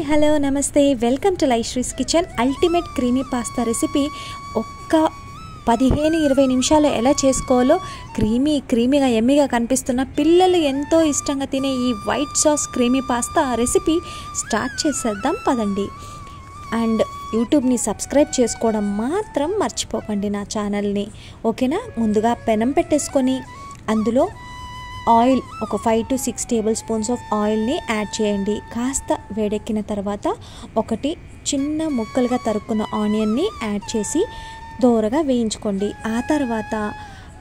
Hello నమస్తే welcome to Laishri's kitchen ultimate creamy pasta recipe ఒక్క 15-20 నిమిషాలు ఎలా చేసుకోవాలో క్రీమీగా ఎమ్మిగా కనిపిస్తున్న పిల్లలు ఎంతో ఇష్టంగా తినే ఈ white sauce creamy pasta recipe start చేసేద్దాం పదండి. అండ్ యూట్యూబ్ని సబ్స్క్రైబ్ చేసుకోవడం మాత్రం మర్చిపోకండి నా ఛానల్ని, ఓకేనా. ముందుగా పెనం పెట్టేసుకొని అందులో ఆయిల్ ఒక 5 to 6 టేబుల్ స్పూన్స్ ఆఫ్ ఆయిల్ని యాడ్ చేయండి. కాస్త వేడెక్కిన తర్వాత ఒకటి చిన్న ముక్కలుగా తరుక్కున్న ఆనియన్ని యాడ్ చేసి దోరగా వేయించుకోండి. ఆ తర్వాత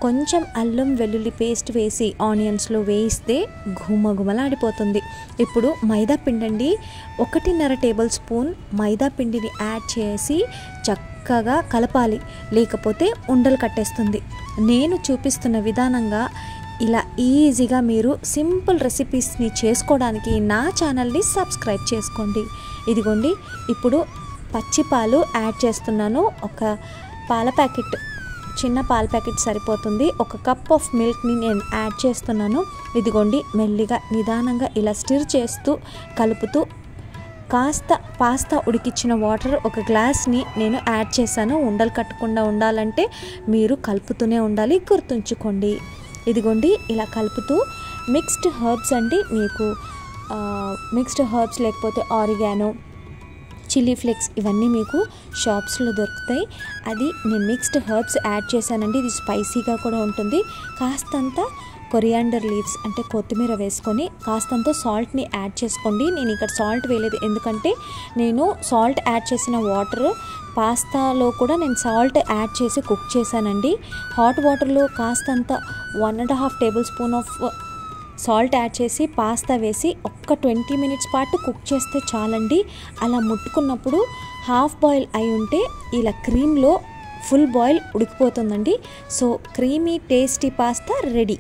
కొంచెం అల్లం వెల్లుల్లి పేస్ట్ వేసి ఆనియన్స్లో వేయిస్తే గుమగుమలాడిపోతుంది. ఇప్పుడు మైదా పిండి అండి, 1.5 టేబుల్ స్పూన్ మైదా పిండిని యాడ్ చేసి చక్కగా కలపాలి, లేకపోతే ఉండలు కట్టేస్తుంది. నేను చూపిస్తున్న విధానంగా ఇలా ఈజీగా మీరు సింపుల్ రెసిపీస్ని చేసుకోవడానికి నా ఛానల్ని సబ్స్క్రైబ్ చేసుకోండి. ఇదిగోండి, ఇప్పుడు పచ్చి పాలు యాడ్ చేస్తున్నాను. ఒక పాల ప్యాకెట్, చిన్న పాల ప్యాకెట్ సరిపోతుంది. 1 కప్ ఆఫ్ మిల్క్ని నేను యాడ్ చేస్తున్నాను. ఇదిగోండి, మెల్లిగా నిదానంగా ఇలా స్టిర్ చేస్తూ కలుపుతూ కాస్త పాస్తా ఉడికించిన వాటర్ 1 గ్లాస్ని నేను యాడ్ చేశాను. ఉండలు కట్టకుండా ఉండాలంటే మీరు కలుపుతూనే ఉండాలి, గుర్తుంచుకోండి. ఇదిగోండి, ఇలా కలుపుతూ మిక్స్డ్ హర్బ్స్ అండి, మీకు మిక్స్డ్ హర్బ్స్ లేకపోతే ఆరిగానో, చిల్లీ ఫ్లేక్స్ ఇవన్నీ మీకు షాప్స్లో దొరుకుతాయి. అది నేను మిక్స్డ్ హర్బ్స్ యాడ్ చేశానండి. ఇది స్పైసీగా కూడా ఉంటుంది. కాస్తంత కొరియాండర్ లీవ్స్ అంటే కొత్తిమీర వేసుకొని కాస్తంత సాల్ట్ని యాడ్ చేసుకోండి. నేను ఇక్కడ సాల్ట్ వేయలేదు, ఎందుకంటే నేను సాల్ట్ యాడ్ చేసిన వాటర్ పాస్తాలో కూడా నేను సాల్ట్ యాడ్ చేసి కుక్ చేశానండి. హాట్ వాటర్లో కాస్తంత 1.5 table spoon of salt add చేసి పాస్తా వేసి ఒక్క 20 మినిట్స్ పాటు కుక్ చేస్తే చాలండి. అలా ముట్టుకున్నప్పుడు హాఫ్ బాయిల్ అయి ఉంటే ఇలా క్రీమ్లో ఫుల్ బాయిల్ ఉడికిపోతుందండి. So creamy tasty pasta ready.